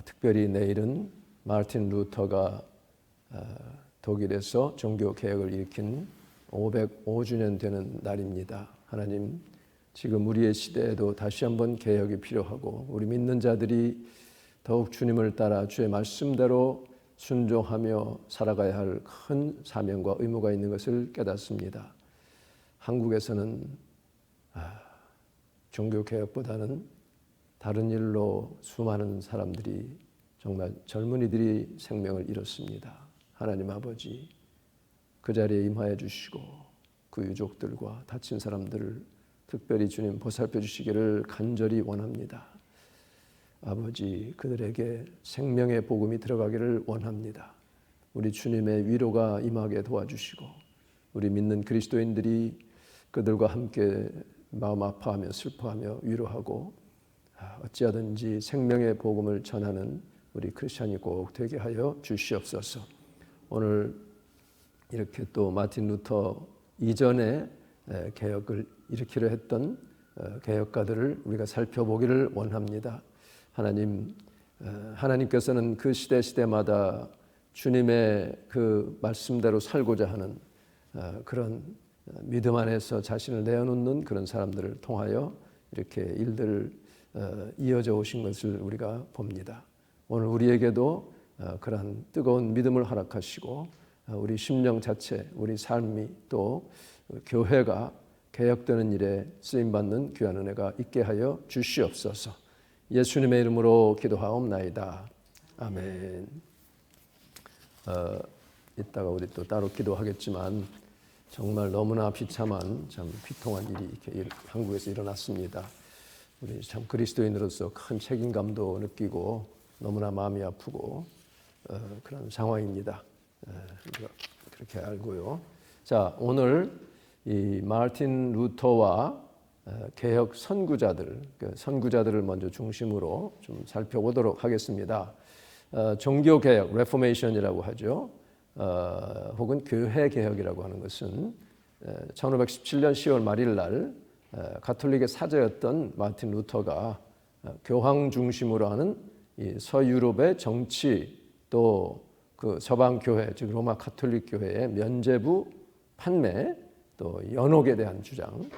특별히 내일은 마르틴 루터가 독일에서 종교개혁을 일으킨 505주년 되는 날입니다. 하나님, 지금 우리의 시대에도 다시 한번 개혁이 필요하고 우리 믿는 자들이 더욱 주님을 따라 주의 말씀대로 순종하며 살아가야 할 큰 사명과 의무가 있는 것을 깨닫습니다. 한국에서는 종교개혁보다는 다른 일로 수많은 사람들이, 정말 젊은이들이 생명을 잃었습니다. 하나님 아버지, 그 자리에 임하여 주시고 그 유족들과 다친 사람들을 특별히 주님 보살펴 주시기를 간절히 원합니다. 아버지, 그들에게 생명의 복음이 들어가기를 원합니다. 우리 주님의 위로가 임하게 도와주시고 우리 믿는 그리스도인들이 그들과 함께 마음 아파하며 슬퍼하며 위로하고 어찌하든지 생명의 복음을 전하는 우리 크리스찬이 꼭 되게 하여 주시옵소서. 오늘 이렇게 또 마틴 루터 이전에 개혁을 일으키려 했던 개혁가들을 우리가 살펴보기를 원합니다. 하나님께서는 그 시대마다 주님의 그 말씀대로 살고자 하는 그런 믿음 안에서 자신을 내어놓는 그런 사람들을 통하여 이렇게 일들을 이어져 오신 것을 우리가 봅니다. 오늘 우리에게도 그러한 뜨거운 믿음을 허락하시고 우리 심령 자체, 우리 삶이 또 교회가 개혁되는 일에 쓰임받는 귀한 은혜가 있게 하여 주시옵소서. 예수님의 이름으로 기도하옵나이다. 아멘. 이따가 우리 또 따로 기도하겠지만 정말 너무나 비참한, 참 비통한 일이 이렇게 한국에서 일어났습니다. 우리 참 그리스도인으로서 큰 책임감도 느끼고 너무나 마음이 아프고 그런 상황입니다. 그렇게 알고요. 자, 오늘 이 마르틴 루터와 개혁 선구자들을 먼저 중심으로 좀 살펴보도록 하겠습니다. 종교개혁, 레포메이션이라고 하죠. 혹은 교회개혁이라고 하는 것은 1517년 10월 말일 날 가톨릭의 사제였던 마르틴 루터가 교황 중심으로 하는 이 서유럽의 정치, 또 그 서방 교회, 즉 로마 가톨릭 교회의 면죄부 판매, 또 연옥에 대한 주장,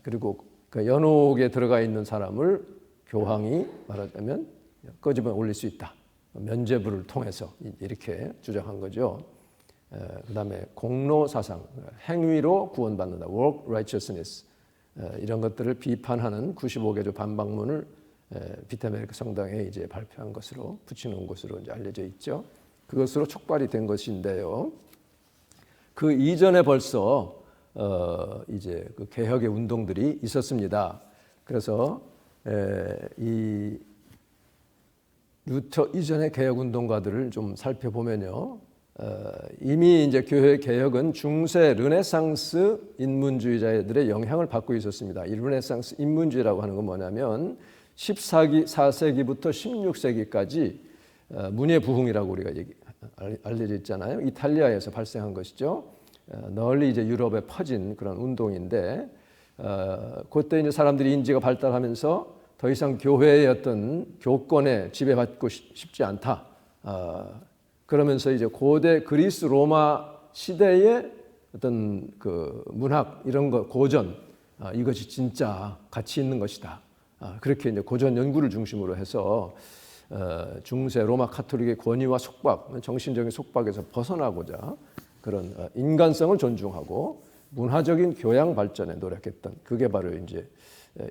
그리고 그 연옥에 들어가 있는 사람을 교황이 말하자면 끄집어 올릴 수 있다. 면죄부를 통해서 이렇게 주장한 거죠. 그 다음에 공로 사상, 행위로 구원받는다. work righteousness. 이런 것들을 비판하는 95개조 반박문을 비타메리카 성당에 이제 발표한 것으로, 붙여놓은 것으로 이제 알려져 있죠. 그것으로 촉발이 된 것인데요. 그 이전에 벌써 이제 그 개혁의 운동들이 있었습니다. 그래서 이 루터 이전의 개혁 운동가들을 좀 살펴보면요, 이미 이제 교회 개혁은 중세 르네상스 인문주의자들의 영향을 받고 있었습니다. 이 르네상스 인문주의라고 하는 건 뭐냐면 14세기부터 16세기까지 문예 부흥이라고 우리가 알려져 있잖아요. 이탈리아에서 발생한 것이죠. 널리 이제 유럽에 퍼진 그런 운동인데, 그때 이제 사람들이 인지가 발달하면서 더 이상 교회의 어떤 교권에 지배받고 싶지 않다. 그러면서 이제 고대 그리스 로마 시대의 어떤 그 문학 이런 거, 고전, 이것이 진짜 가치 있는 것이다. 그렇게 이제 고전 연구를 중심으로 해서 중세 로마 카톨릭의 권위와 속박, 정신적인 속박에서 벗어나고자 그런 인간성을 존중하고 문화적인 교양 발전에 노력했던, 그게 바로 이제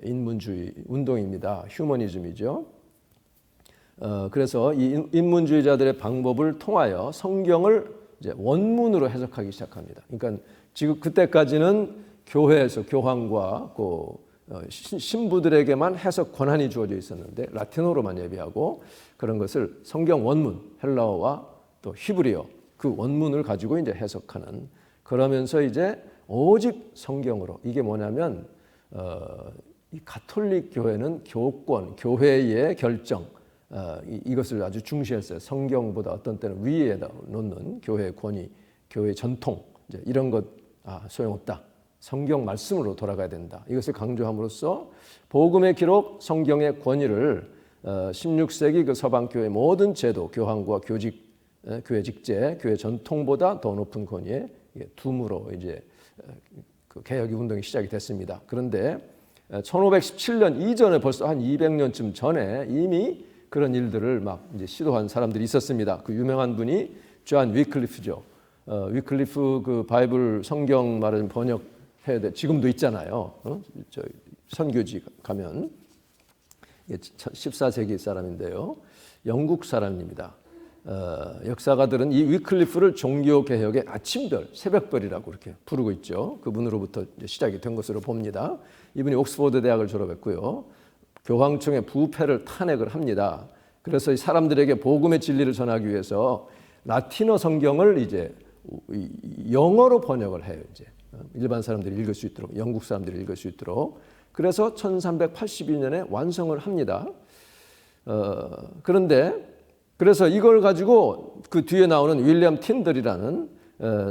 인문주의 운동입니다. 휴머니즘이죠. 그래서 이 인문주의자들의 방법을 통하여 성경을 이제 원문으로 해석하기 시작합니다. 그러니까 지금 그때까지는 교회에서 교황과 신부들에게만 해석 권한이 주어져 있었는데 라틴어로만 예비하고, 그런 것을 성경 원문, 헬라어와 또 히브리어 그 원문을 가지고 이제 해석하는, 그러면서 이제 오직 성경으로, 이게 뭐냐면 이 가톨릭 교회는 교권, 교회의 결정, 이것을 아주 중시했어요. 성경보다 어떤 때는 위에다 놓는 교회의 권위, 교회의 전통, 이제 이런 것 소용없다. 성경 말씀으로 돌아가야 된다. 이것을 강조함으로써 복음의 기록, 성경의 권위를 16세기 그 서방 교회 모든 제도, 교황과 교직, 교회 직제, 교회 전통보다 더 높은 권위의 둠으로 이제 그 개혁의 운동이 시작이 됐습니다. 그런데 1517년 이전에 벌써 한 200년쯤 전에 이미 그런 일들을 막 이제 시도한 사람들이 있었습니다. 그 유명한 분이 존 위클리프죠. 위클리프 그 바이블 성경 말은 번역해야 돼. 지금도 있잖아요. 저 선교지 가면 14세기 사람인데요. 영국 사람입니다. 역사가들은 이 위클리프를 종교개혁의 아침별, 새벽별이라고 이렇게 부르고 있죠. 그분으로부터 시작이 된 것으로 봅니다. 이분이 옥스퍼드 대학을 졸업했고요. 교황청의 부패를 탄핵을 합니다. 그래서 이 사람들에게 복음의 진리를 전하기 위해서 라틴어 성경을 이제 영어로 번역을 해요. 이제 일반 사람들이 읽을 수 있도록, 영국 사람들이 읽을 수 있도록. 그래서 1382년에 완성을 합니다. 그런데 그래서 이걸 가지고 그 뒤에 나오는 윌리엄 틴들이라는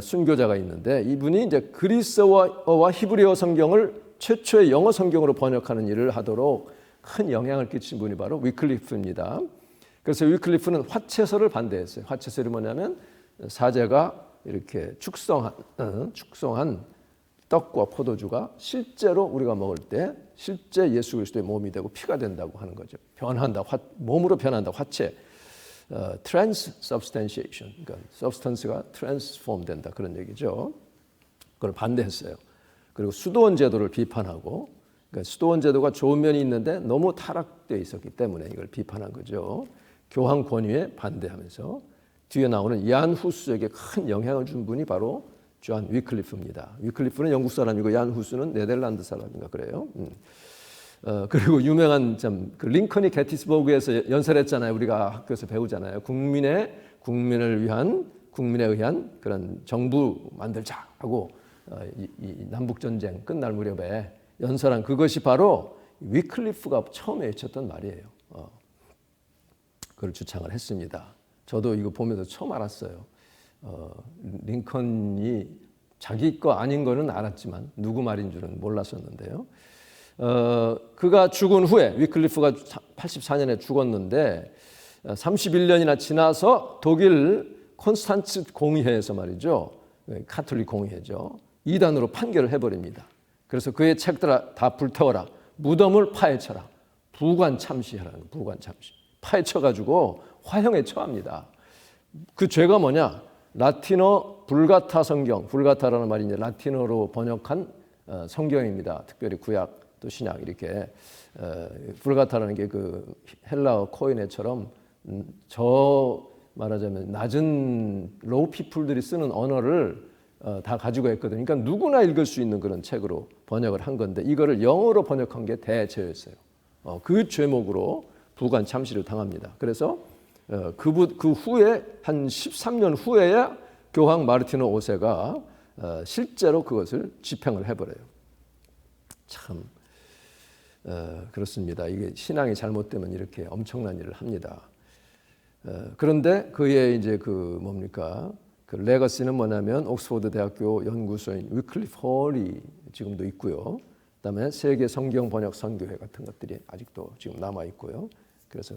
순교자가 있는데 이분이 이제 그리스어와 히브리어 성경을 최초의 영어 성경으로 번역하는 일을 하도록 큰 영향을 끼친 분이 바로 위클리프입니다. 그래서 위클리프는 화채설을 반대했어요. 화채설이 뭐냐면 사제가 이렇게 축성한 떡과 포도주가 실제로 우리가 먹을 때 실제 예수 그리스도의 몸이 되고 피가 된다고 하는 거죠. 변한다, 몸으로 변한다, 화채. transubstantiation, 그러니까 substance가 transform 된다 그런 얘기죠. 그걸 반대했어요. 그리고 수도원 제도를 비판하고, 그러니까 수도원 제도가 좋은 면이 있는데 너무 타락되어 있었기 때문에 이걸 비판한 거죠. 교황 권위에 반대하면서 뒤에 나오는 얀 후스에게 큰 영향을 준 분이 바로 존 위클리프입니다. 위클리프는 영국 사람이고 얀 후스는 네덜란드 사람인가 그래요. 그리고 유명한 그 링컨이 게티스버그에서 연설했잖아요. 우리가 학교에서 배우잖아요. 국민에 의한 그런 정부 만들자 하고 이 남북 전쟁 끝날 무렵에 연설한 그것이 바로 위클리프가 처음에 외쳤던 말이에요. 그걸 주창을 했습니다. 저도 이거 보면서 처음 알았어요. 링컨이 자기 거 아닌 거는 알았지만 누구 말인 줄은 몰랐었는데요. 그가 죽은 후에 위클리프가 84년에 죽었는데 31년이나 지나서 독일 콘스탄츠 공의회에서 말이죠. 카톨릭 공의회죠. 이단으로 판결을 해버립니다. 그래서 그의 책들 다 불태워라. 무덤을 파헤쳐라. 부관 참시하라는 부관 참시. 파헤쳐가지고 화형에 처합니다. 그 죄가 뭐냐? 라틴어 불가타 성경, 불가타라는 말이 이제 라틴어로 번역한 성경입니다. 특별히 구약 또 신약 이렇게 불가타라는 게 그 헬라어 코이네처럼 저 말하자면 낮은 로우 피플들이 쓰는 언어를 다 가지고 있거든요. 그러니까 누구나 읽을 수 있는 그런 책으로 번역을 한 건데 이거를 영어로 번역한 게 대죄였어요. 그 죄목으로 부관 참시를 당합니다. 그래서 그 후에 한 13년 후에야 교황 마르티노 5세가 실제로 그것을 집행을 해버려요. 참 그렇습니다. 이게 신앙이 잘못되면 이렇게 엄청난 일을 합니다. 그런데 그의 이제 그 레거시는 뭐냐면 옥스퍼드 대학교 연구소인 위클리프 홀이 지금도 있고요. 그다음에 세계 성경 번역 선교회 같은 것들이 아직도 지금 남아 있고요. 그래서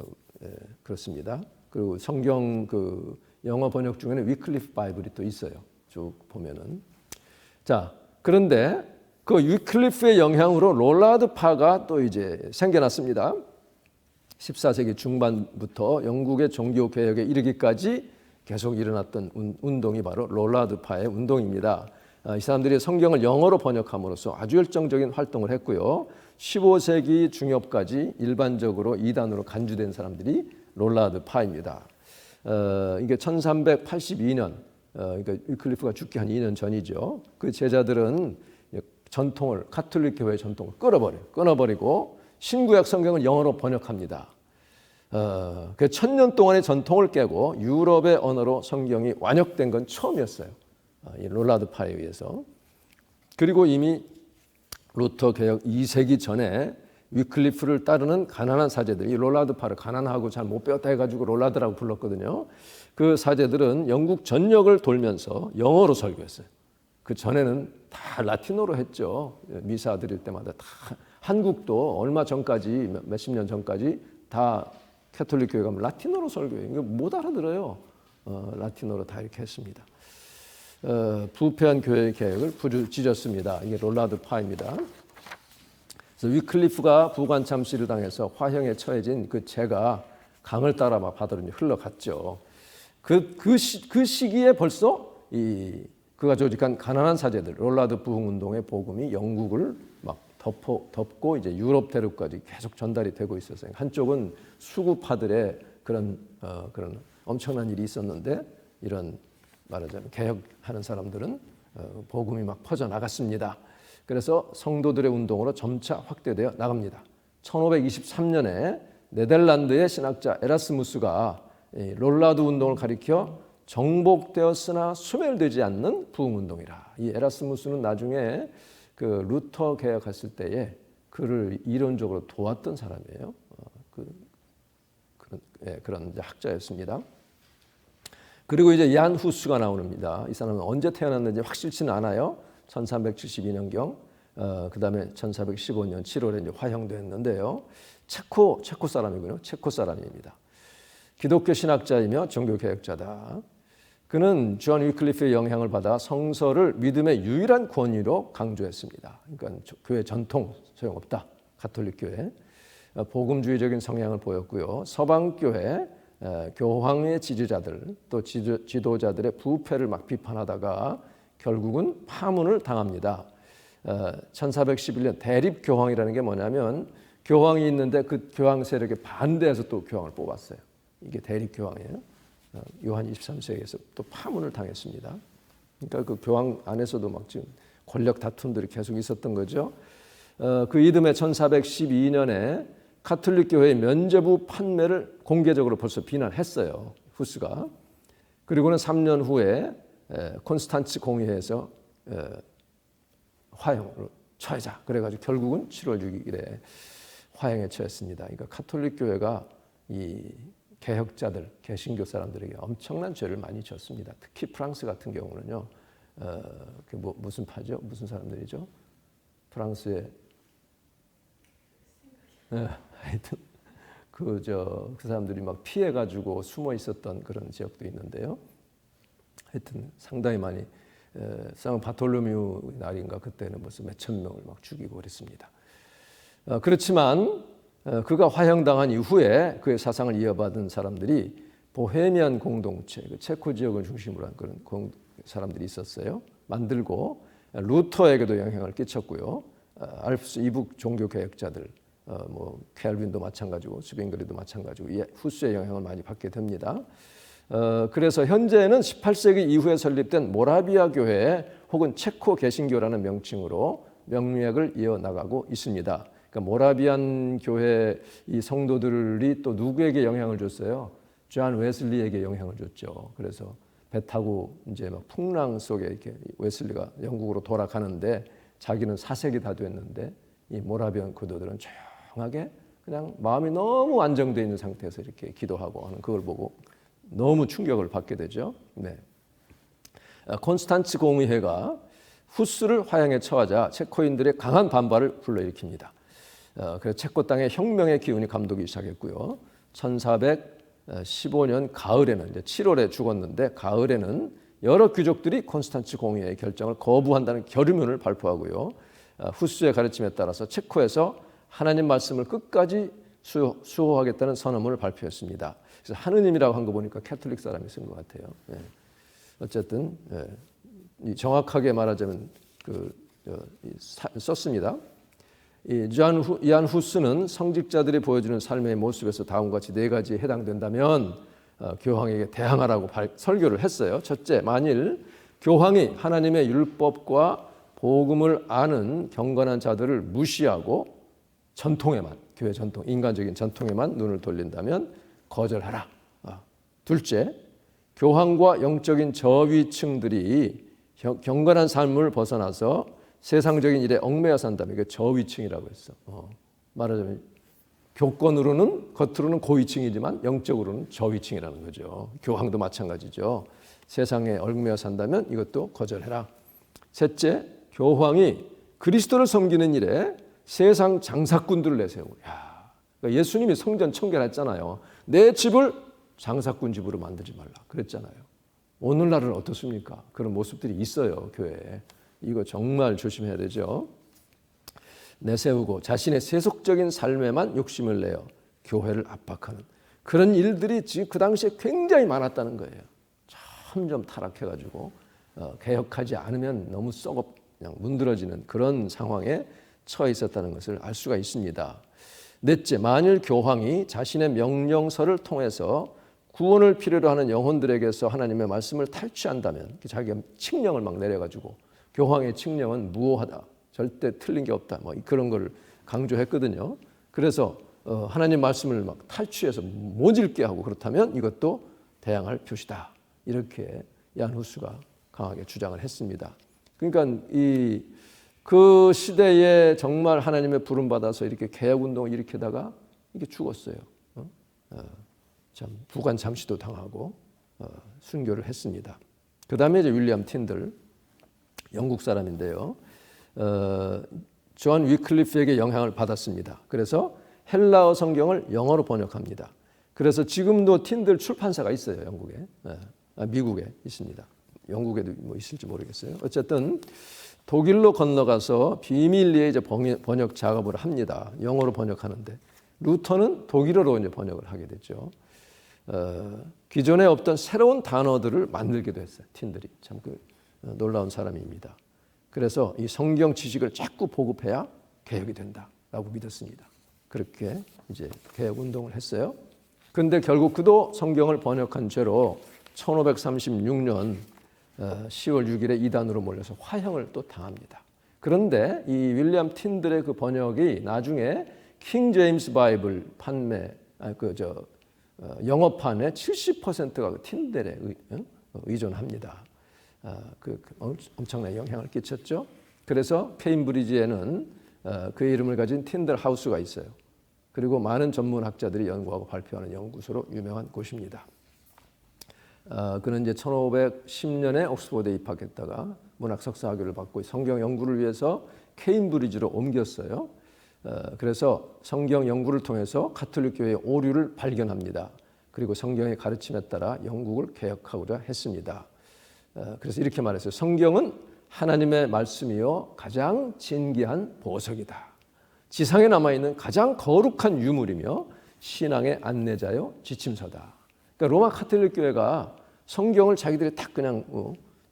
그렇습니다. 그리고 성경 그 영어 번역 중에는 위클리프 바이블이 또 있어요. 쭉 보면은 자 그런데 그 위클리프의 영향으로 롤라드 파가 또 이제 생겨났습니다. 14세기 중반부터 영국의 종교 개혁에 이르기까지 계속 일어났던 운동이 바로 롤라드 파의 운동입니다. 이 사람들이 성경을 영어로 번역함으로써 아주 열정적인 활동을 했고요. 15세기 중엽까지 일반적으로 이단으로 간주된 사람들이 롤라드 파입니다. 이게 1382년, 그러니까 위클리프가 죽기 한 2년 전이죠. 그 제자들은 전통을 가톨릭 교회의 전통을 끊어버리고 신구약 성경을 영어로 번역합니다. 그 1000년 동안의 전통을 깨고 유럽의 언어로 성경이 완역된 건 처음이었어요. 이 롤라드 파에 의해서. 그리고 이미 루터 개혁 2세기 전에 위클리프를 따르는 가난한 사제들이 롤라드 파를 가난하고 잘 못 배웠다 해가지고 롤라드라고 불렀거든요. 그 사제들은 영국 전역을 돌면서 영어로 설교했어요. 그 전에는 다 라틴어로 했죠. 미사 드릴 때마다 다 한국도 얼마 전까지 몇십 년 전까지 다 캐톨릭 교회 가면 라틴어로 설교해요. 이거 못 알아들어요. 라틴어로 다 이렇게 했습니다. 부패한 교회 계획을 부르짖었습니다. 이게 롤라드 파입니다. 그래서 위클리프가 부관참시를 당해서 화형에 처해진 그 죄가 강을 따라 막 바다로 흘러갔죠. 그 시기에 벌써 그가 조직한 가난한 사제들, 롤라드 부흥운동의 복음이 영국을 막 덮고 이제 유럽 대륙까지 계속 전달이 되고 있었어요. 한쪽은 수구파들의 그런 엄청난 일이 있었는데, 이런 말하자면 개혁하는 사람들은 복음이 막 퍼져 나갔습니다. 그래서 성도들의 운동으로 점차 확대되어 나갑니다. 1523년에 네덜란드의 신학자 에라스무스가 롤라드 운동을 가리켜 정복되었으나 수멸되지 않는 부흥운동이라. 이 에라스무스는 나중에 그 루터 개혁했을 때에 그를 이론적으로 도왔던 사람이에요. 그런 학자였습니다. 그리고 이제 얀 후스가 나옵니다. 이 사람은 언제 태어났는지 확실치는 않아요. 1372년경, 그 다음에 1415년 7월에 이제 화형됐는데요. 체코 사람이고요. 체코 사람입니다. 기독교 신학자이며 종교개혁자다. 그는 존 위클리프의 영향을 받아 성서를 믿음의 유일한 권위로 강조했습니다. 그러니까 교회 전통 소용없다. 가톨릭 교회. 복음주의적인 성향을 보였고요. 서방교회 교황의 지지자들 또 지도자들의 부패를 막 비판하다가 결국은 파문을 당합니다. 1411년 대립교황이라는 게 뭐냐면 교황이 있는데 그 교황 세력에 반대해서 또 교황을 뽑았어요. 이게 대립교황이에요. 요한 23세기에서 또 파문을 당했습니다. 그러니까 그 교황 안에서도 막 지금 권력 다툼들이 계속 있었던 거죠. 그 이듬해 1412년에 가톨릭 교회의 면죄부 판매를 공개적으로 벌써 비난했어요. 후스가. 그리고는 3년 후에 콘스탄츠 공의회에서 화형으로 처하자. 그래가지고 결국은 7월 6일에 화형에 처했습니다. 그러니까 가톨릭 교회가 이 개혁자들, 개신교 사람들에게 엄청난 죄를 많이 졌습니다. 특히 프랑스 같은 경우는요. 무슨 파죠? 무슨 사람들이죠? 프랑스의 하여튼 그 사람들이 막 피해가지고 숨어 있었던 그런 지역도 있는데요. 하여튼 상당히 많이 상 바톨로뮤 날인가 그때는 벌써 몇천 명을 막 죽이고 그랬습니다. 그렇지만 그가 화형당한 이후에 그의 사상을 이어받은 사람들이 보헤미안 공동체, 그 체코 지역을 중심으로 한 그런 사람들이 있었어요. 만들고 루터에게도 영향을 끼쳤고요. 알프스 이북 종교 개혁자들, 켈빈도 마찬가지고 스빙글리도 마찬가지고 후스의 영향을 많이 받게 됩니다. 그래서 현재는 18세기 이후에 설립된 모라비아 교회 혹은 체코 개신교라는 명칭으로 명맥을 이어나가고 있습니다. 그러니까 모라비안 교회 이 성도들이 또 누구에게 영향을 줬어요? 존 웨슬리에게 영향을 줬죠. 그래서 배 타고 이제 막 풍랑 속에 이렇게 웨슬리가 영국으로 돌아가는데 자기는 사색이 다 됐는데 이 모라비안 교도들은 조용하게 그냥 마음이 너무 안정되어 있는 상태에서 이렇게 기도하고 하는 그걸 보고 너무 충격을 받게 되죠. 네. 콘스탄츠 공의회가 후스를 화형에 처하자 체코인들의 강한 반발을 불러일으킵니다. 그래서 체코 땅에 혁명의 기운이 감도기 시작했고요. 1415년 가을에는 이제 7월에 죽었는데 가을에는 여러 귀족들이 콘스탄츠 공의회의 결정을 거부한다는 결의문을 발표하고요. 후스의 가르침에 따라서 체코에서 하나님 말씀을 끝까지 수호하겠다는 선언문을 발표했습니다. 그래서 하느님이라고 한 거 보니까 캐톨릭 사람이 쓴 것 같아요. 네. 어쨌든 정확하게 말하자면 썼습니다. 이안 후스는 성직자들이 보여주는 삶의 모습에서 다음과 같이 네 가지에 해당된다면 교황에게 대항하라고 설교를 했어요. 첫째, 만일 교황이 하나님의 율법과 복음을 아는 경건한 자들을 무시하고 전통에만, 교회 전통, 인간적인 전통에만 눈을 돌린다면 거절하라. 둘째, 교황과 영적인 저위층들이 경건한 삶을 벗어나서 세상적인 일에 얽매여 산다면 이게 저위층이라고 했어. 말하자면 교권으로는 겉으로는 고위층이지만 영적으로는 저위층이라는 거죠. 교황도 마찬가지죠. 세상에 얽매여 산다면 이것도 거절해라. 셋째, 교황이 그리스도를 섬기는 일에 세상 장사꾼들을 내세우고. 그러니까 예수님이 성전 청결했잖아요. 내 집을 장사꾼 집으로 만들지 말라 그랬잖아요. 오늘날은 어떻습니까? 그런 모습들이 있어요, 교회에. 이거 정말 조심해야 되죠. 내세우고 자신의 세속적인 삶에만 욕심을 내어 교회를 압박하는 그런 일들이 지금 그 당시에 굉장히 많았다는 거예요. 점점 타락해가지고 개혁하지 않으면 너무 썩어 그냥 문드러지는 그런 상황에 처해 있었다는 것을 알 수가 있습니다. 넷째, 만일 교황이 자신의 명령서를 통해서 구원을 필요로 하는 영혼들에게서 하나님의 말씀을 탈취한다면 자기가 칙령을 막 내려가지고 교황의 칙령은 무효하다, 절대 틀린 게 없다, 뭐 그런 걸 강조했거든요. 그래서 하나님 말씀을 막 탈취해서 모질게 하고 그렇다면 이것도 대항할 표시다. 이렇게 얀 후스가 강하게 주장을 했습니다. 그러니까 그 시대에 정말 하나님의 부름 받아서 이렇게 개혁 운동을 일으키다가 이게 죽었어요. 참 부관 잠시도 당하고 순교를 했습니다. 그 다음에 이제 윌리엄 틴들, 영국 사람인데요. 존 위클리프에게 영향을 받았습니다. 그래서 헬라어 성경을 영어로 번역합니다. 그래서 지금도 틴들 출판사가 있어요, 영국에. 미국에 있습니다. 영국에도 뭐 있을지 모르겠어요. 어쨌든 독일로 건너가서 비밀리에 이제 번역 작업을 합니다. 영어로 번역하는데 루터는 독일어로 이제 번역을 하게 됐죠. 기존에 없던 새로운 단어들을 만들기도 했어요. 틴들이 참 놀라운 사람입니다. 그래서 이 성경 지식을 자꾸 보급해야 개혁이 된다라고 믿었습니다. 그렇게 이제 개혁 운동을 했어요. 그런데 결국 그도 성경을 번역한 죄로 1536년 10월 6일에 이단으로 몰려서 화형을 또 당합니다. 그런데 이 윌리엄 틴들의 그 번역이 나중에 킹 제임스 바이블 영어판의 70%가 틴들에 의존합니다. 엄청난 영향을 끼쳤죠. 그래서 케임브리지에는 그의 이름을 가진 틴들 하우스가 있어요. 그리고 많은 전문학자들이 연구하고 발표하는 연구소로 유명한 곳입니다. 그는 이제 1510년에 옥스퍼드에 입학했다가 문학 석사학위를 받고 성경 연구를 위해서 케임브리지로 옮겼어요. 그래서 성경 연구를 통해서 가톨릭 교회의 오류를 발견합니다. 그리고 성경의 가르침에 따라 영국을 개혁하고자 했습니다. 그래서 이렇게 말했어요. 성경은 하나님의 말씀이요 가장 진귀한 보석이다. 지상에 남아있는 가장 거룩한 유물이며 신앙의 안내자요 지침서다. 그러니까 로마 가톨릭 교회가 성경을 자기들이 딱 그냥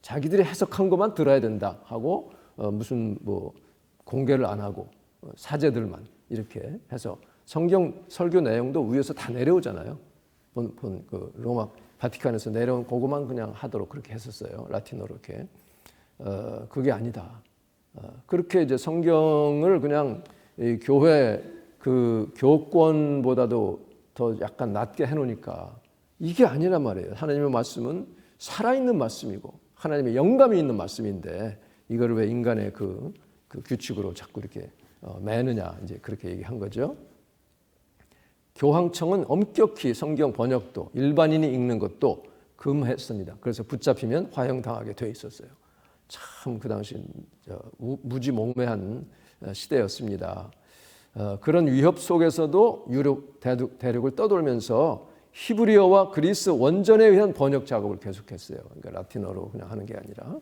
자기들이 해석한 것만 들어야 된다 하고 무슨 뭐 공개를 안 하고 사제들만 이렇게 해서 성경 설교 내용도 위에서 다 내려오잖아요. 그 로마 바티칸에서 내려온 그것만 그냥 하도록 그렇게 했었어요. 라틴어로 이렇게. 그게 아니다. 그렇게 이제 성경을 그냥 이 교회 그 교권보다도 더 약간 낮게 해놓으니까 이게 아니란 말이에요. 하나님의 말씀은 살아있는 말씀이고 하나님의 영감이 있는 말씀인데 이걸 왜 인간의 그 규칙으로 자꾸 이렇게 매느냐 이제 그렇게 얘기한 거죠. 교황청은 엄격히 성경 번역도 일반인이 읽는 것도 금했습니다. 그래서 붙잡히면 화형당하게 돼 있었어요. 참 그 당시 무지몽매한 시대였습니다. 그런 위협 속에서도 유럽 대륙을 떠돌면서 히브리어와 그리스 원전에 의한 번역 작업을 계속했어요. 그러니까 라틴어로 그냥 하는 게 아니라.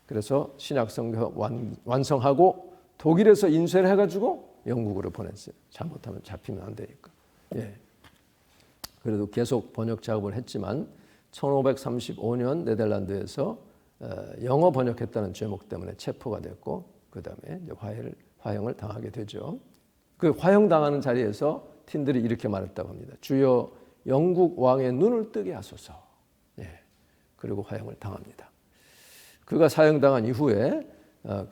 그래서 신약성경 완성하고 독일에서 인쇄를 해가지고 영국으로 보냈어요. 잘못하면 잡히면 안 되니까. 예. 그래도 계속 번역 작업을 했지만 1535년 네덜란드에서 영어 번역했다는 죄목 때문에 체포가 됐고 그 다음에 화형을 당하게 되죠. 그 화형 당하는 자리에서 틴들이 이렇게 말했다고 합니다. 주여 영국 왕의 눈을 뜨게 하소서. 예. 그리고 화형을 당합니다. 그가 사형당한 이후에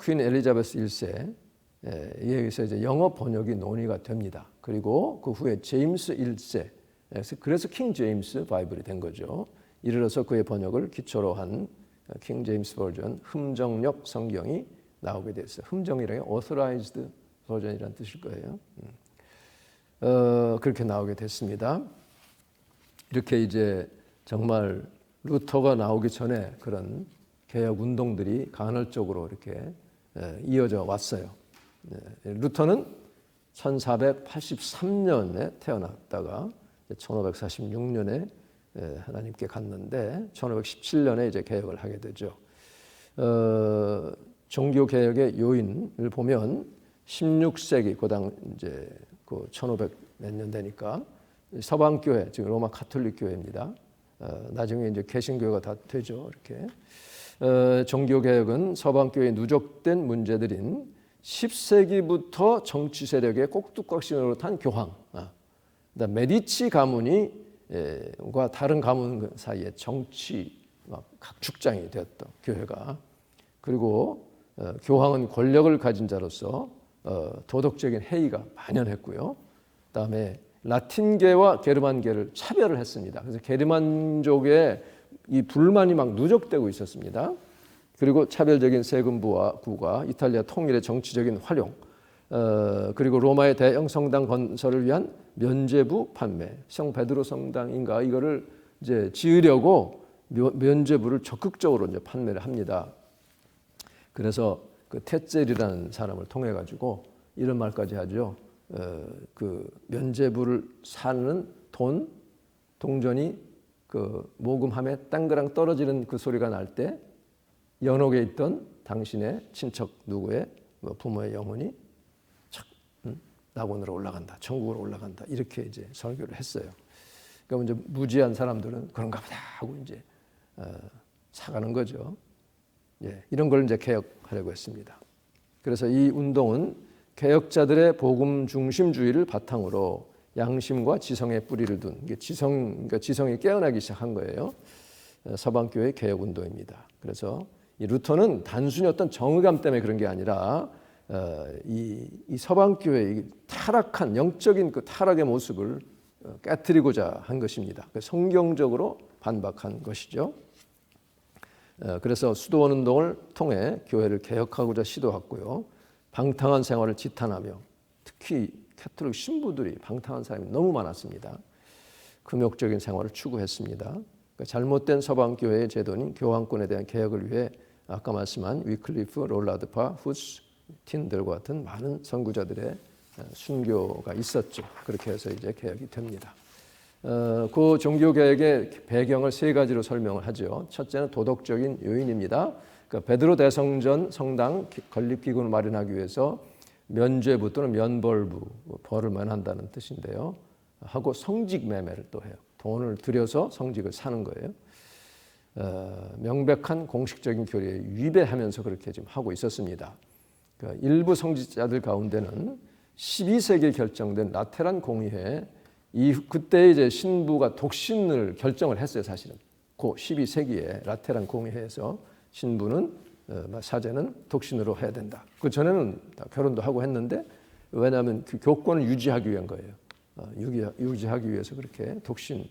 퀸 엘리자베스 1세에 의해서 이제 영어 번역이 논의가 됩니다. 그리고 그 후에 제임스 1세, 그래서 킹 제임스 바이블이 된 거죠. 이르러서 그의 번역을 기초로 한 킹 제임스 버전 흠정력 성경이 나오게 됐어요. 흠정이라는 게 authorized 버전이라는 뜻일 거예요. 그렇게 나오게 됐습니다. 이렇게 이제 정말 루터가 나오기 전에 그런 개혁 운동들이 간헐적으로 이렇게 이어져 왔어요. 루터는 1483년에 태어났다가 1546년에 하나님께 갔는데 1517년에 이제 개혁을 하게 되죠. 종교 개혁의 요인을 보면 16세기 그당 이제 그 1500 몇 년 되니까 서방 교회 지금 로마 가톨릭 교회입니다. 나중에 이제 개신교가 다 되죠. 이렇게 종교 개혁은 서방 교회에 누적된 문제들인 10세기부터 정치 세력의 꼭두각시로 탄 교황, 메디치 가문이 과 다른 가문 사이에 정치 각축장이 되었던 교회가, 그리고 교황은 권력을 가진 자로서 도덕적인 해이가 만연했고요. 그다음에 라틴계와 게르만계를 차별을 했습니다. 그래서 게르만족의 이 불만이 막 누적되고 있었습니다. 그리고 차별적인 세금부와 구가, 이탈리아 통일의 정치적인 활용, 그리고 로마의 대형 성당 건설을 위한 면죄부 판매, 성 베드로 성당인가 이거를 이제 지으려고 면죄부를 적극적으로 이제 판매를 합니다. 그래서 그 테젤이라는 사람을 통해 가지고 이런 말까지 하죠. 그 면죄부를 사는 동전이 그 모금함에 땅그랑 떨어지는 그 소리가 날 때 연옥에 있던 당신의 친척 누구의 부모의 영혼이 착 낙원으로 올라간다, 천국으로 올라간다, 이렇게 이제 설교를 했어요. 그러면 이제 무지한 사람들은 그런가 보다 하고 이제 사가는 거죠. 예, 이런 걸 이제 개혁하려고 했습니다. 그래서 이 운동은 개혁자들의 복음 중심주의를 바탕으로 양심과 지성의 뿌리를 둔, 그러니까 지성이 깨어나기 시작한 거예요. 서방교회의 개혁 운동입니다. 그래서 이 루터는 단순히 어떤 정의감 때문에 그런 게 아니라 이 서방교회의 타락한 영적인 그 타락의 모습을 깨트리고자 한 것입니다. 성경적으로 반박한 것이죠. 그래서 수도원 운동을 통해 교회를 개혁하고자 시도했고요. 방탕한 생활을 지탄하며, 특히 캐톨릭 신부들이 방탕한 사람이 너무 많았습니다. 금욕적인 생활을 추구했습니다. 그러니까 잘못된 서방교회의 제도인 교황권에 대한 개혁을 위해 아까 말씀한 위클리프, 롤라드파, 후스, 틴들과 같은 많은 선구자들의 순교가 있었죠. 그렇게 해서 이제 개혁이 됩니다. 그 종교개혁의 배경을 세 가지로 설명을 하죠. 첫째는 도덕적인 요인입니다. 그러니까 베드로 대성전 성당 건립기구를 마련하기 위해서 면죄부 또는 면벌부, 벌을 면한다는 뜻인데요. 하고 성직 매매를 또 해요. 돈을 들여서 성직을 사는 거예요. 명백한 공식적인 교리에 위배하면서 그렇게 지금 하고 있었습니다. 그러니까 일부 성직자들 가운데는 12세기에 결정된 라테란 공의회, 그때 이제 신부가 독신을 결정을 했어요. 사실은 그 12세기에 라테란 공의회에서 신부는 사제는 독신으로 해야 된다. 그 전에는 다 결혼도 하고 했는데, 왜냐하면 그 교권을 유지하기 위한 거예요. 유지하기 위해서 그렇게 독신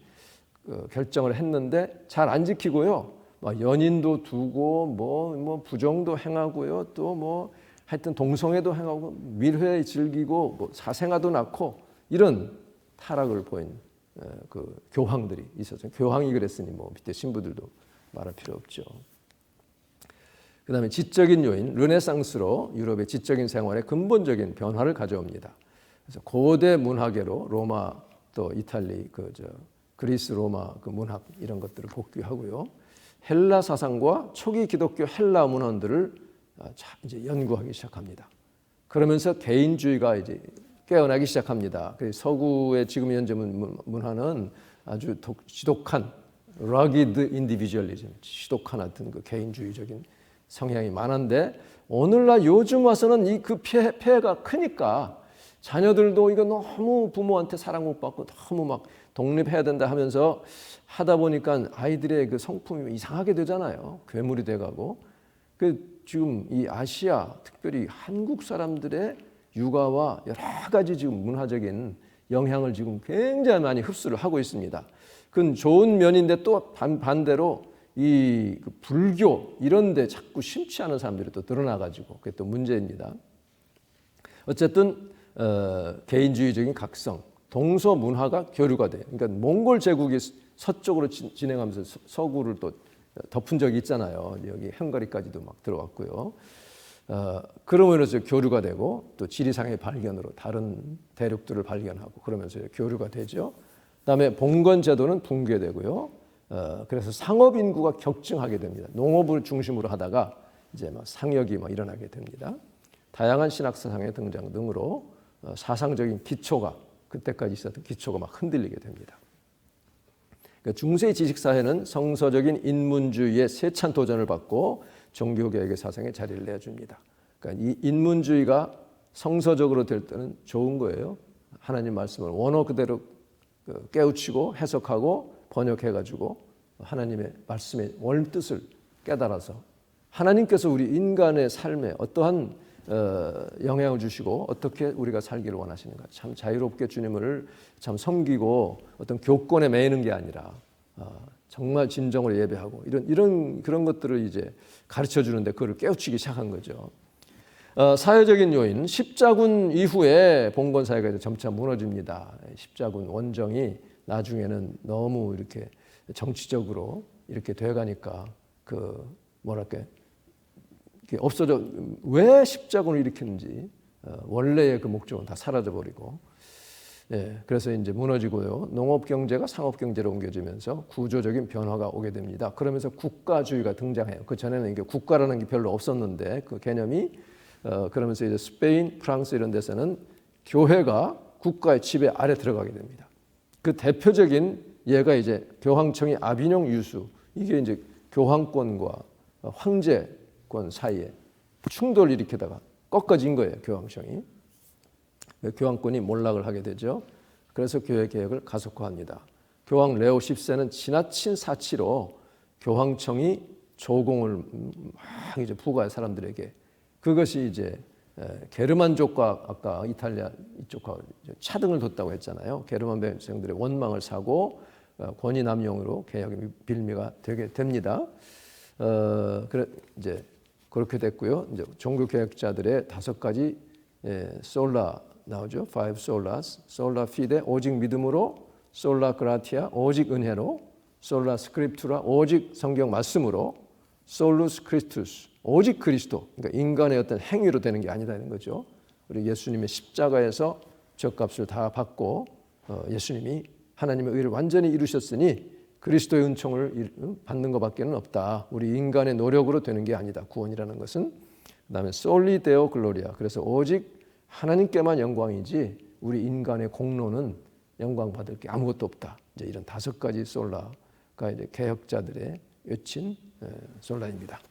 결정을 했는데 잘 안 지키고요. 막 연인도 두고 뭐 부정도 행하고요. 또 뭐 하여튼 동성애도 행하고 밀회 즐기고 뭐 사생아도 낳고 이런 타락을 보인 그 교황들이 있었죠. 교황이 그랬으니 뭐 밑에 신부들도 말할 필요 없죠. 그다음에 지적인 요인, 르네상스로 유럽의 지적인 생활에 근본적인 변화를 가져옵니다. 그래서 고대 문화계로 로마 또 이탈리 그리스 로마 그 문학 이런 것들을 복귀하고요. 헬라 사상과 초기 기독교 헬라 문헌들을 이제 연구하기 시작합니다. 그러면서 개인주의가 이제 깨어나기 시작합니다. 서구의 지금 현재 문화는 아주 지독한 rugged individualism, 지독한 어떤 그 개인주의적인 성향이 많은데, 오늘날 요즘 와서는 이 그 폐해가 크니까 자녀들도 이거 너무 부모한테 사랑 못 받고 너무 막 독립해야 된다 하면서 하다 보니까 아이들의 그 성품이 이상하게 되잖아요. 괴물이 돼가고. 지금 이 아시아, 특별히 한국 사람들의 육아와 여러 가지 지금 문화적인 영향을 지금 굉장히 많이 흡수를 하고 있습니다. 그건 좋은 면인데 또 반대로 이 불교 이런 데 자꾸 심취하는 사람들이 또 드러나가지고 그게 또 문제입니다. 어쨌든 개인주의적인 각성, 동서 문화가 교류가 돼요. 그러니까 몽골 제국이 서쪽으로 진행하면서 서구를 또 덮은 적이 있잖아요. 여기 헝가리까지도 막 들어왔고요. 그러면서 교류가 되고 또 지리상의 발견으로 다른 대륙들을 발견하고 그러면서 교류가 되죠. 그다음에 봉건 제도는 붕괴되고요. 그래서 상업 인구가 격증하게 됩니다. 농업을 중심으로 하다가 이제 막 상역이 막 일어나게 됩니다. 다양한 신학사상의 등장 등으로 사상적인 기초가 그때까지 있었던 기초가 막 흔들리게 됩니다. 그러니까 중세 지식사회는 성서적인 인문주의의 세찬 도전을 받고 종교개혁의 사상에 자리를 내줍니다. 그러니까 이 인문주의가 성서적으로 될 때는 좋은 거예요. 하나님 말씀을 원어 그대로 깨우치고 해석하고 번역해가지고 하나님의 말씀의 원뜻을 깨달아서 하나님께서 우리 인간의 삶에 어떠한 영향을 주시고 어떻게 우리가 살기를 원하시는가, 참 자유롭게 주님을 참 섬기고 어떤 교권에 매이는 게 아니라 정말 진정으로 예배하고 이런 그런 것들을 이제 가르쳐 주는데 그걸 깨우치기 시작한 거죠. 사회적인 요인, 십자군 이후에 봉건 사회가 이제 점차 무너집니다. 십자군 원정이 나중에는 너무 이렇게 정치적으로 이렇게 돼가니까 뭐랄까 이게 없어져. 왜 십자군을 일으켰는지 원래의 그 목적은 다 사라져 버리고, 그래서 이제 무너지고요. 농업 경제가 상업 경제로 옮겨지면서 구조적인 변화가 오게 됩니다. 그러면서 국가주의가 등장해요. 그 전에는 이게 국가라는 게 별로 없었는데 그 개념이 그러면서 이제 스페인, 프랑스 이런 데서는 교회가 국가의 지배 아래 들어가게 됩니다. 그 대표적인 예가 이제 교황청이 아비뇽 유수, 이게 이제 교황권과 황제권 사이에 충돌을 일으키다가 꺾어진 거예요. 교황청이. 교황권이 몰락을 하게 되죠. 그래서 교회 개혁을 가속화합니다. 교황 레오 10세는 지나친 사치로 교황청이 조공을 막 이제 부과해 사람들에게. 그것이 이제 게르만족과 아까 이탈리아 이쪽과 차등을 뒀다고 했잖아요. 게르만 백성들의 원망을 사고 권위 남용으로 개혁의 빌미가 되게 됩니다. 그래 이제 그렇게 됐고요. 이제 종교 개혁자들의 5가지 솔라 나오죠. 5 솔라스, 솔라 피데 오직 믿음으로, 솔라 그라티아 오직 은혜로, 솔라 스크립투라 오직 성경 말씀으로, 솔루스 크리스투스 오직 그리스도. 그러니까 인간의 어떤 행위로 되는 게 아니라는 거죠. 우리 예수님의 십자가에서 죗값을 다 받고 예수님이 하나님의 의를 완전히 이루셨으니 그리스도의 은총을 받는 것밖에는 없다. 우리 인간의 노력으로 되는 게 아니다. 구원이라는 것은. 그다음에 솔리 데오 글로리아. 그래서 오직 하나님께만 영광이지 우리 인간의 공로는 영광 받을 게 아무것도 없다. 이제 이런 5가지 솔라가 이제 개혁자들의 외친 솔라입니다.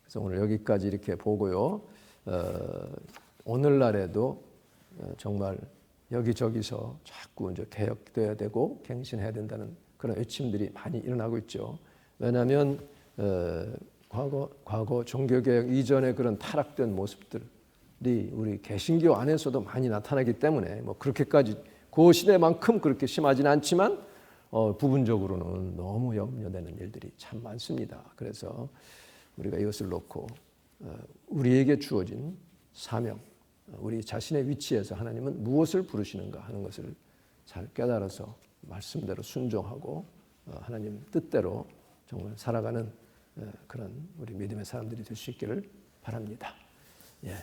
그래서 오늘 여기까지 이렇게 보고요. 오늘날에도 정말 여기저기서 자꾸 이제 개혁돼야 되고 갱신해야 된다는 그런 외침들이 많이 일어나고 있죠. 왜냐하면 과거 종교개혁 이전의 그런 타락된 모습들이 우리 개신교 안에서도 많이 나타나기 때문에 뭐 그렇게까지 그 시대만큼 그렇게 심하지는 않지만 부분적으로는 너무 염려되는 일들이 참 많습니다. 그래서 우리가 이것을 놓고 우리에게 주어진 사명, 우리 자신의 위치에서 하나님은 무엇을 부르시는가 하는 것을 잘 깨달아서 말씀대로 순종하고 하나님 뜻대로 정말 살아가는 그런 우리 믿음의 사람들이 될 수 있기를 바랍니다. 예.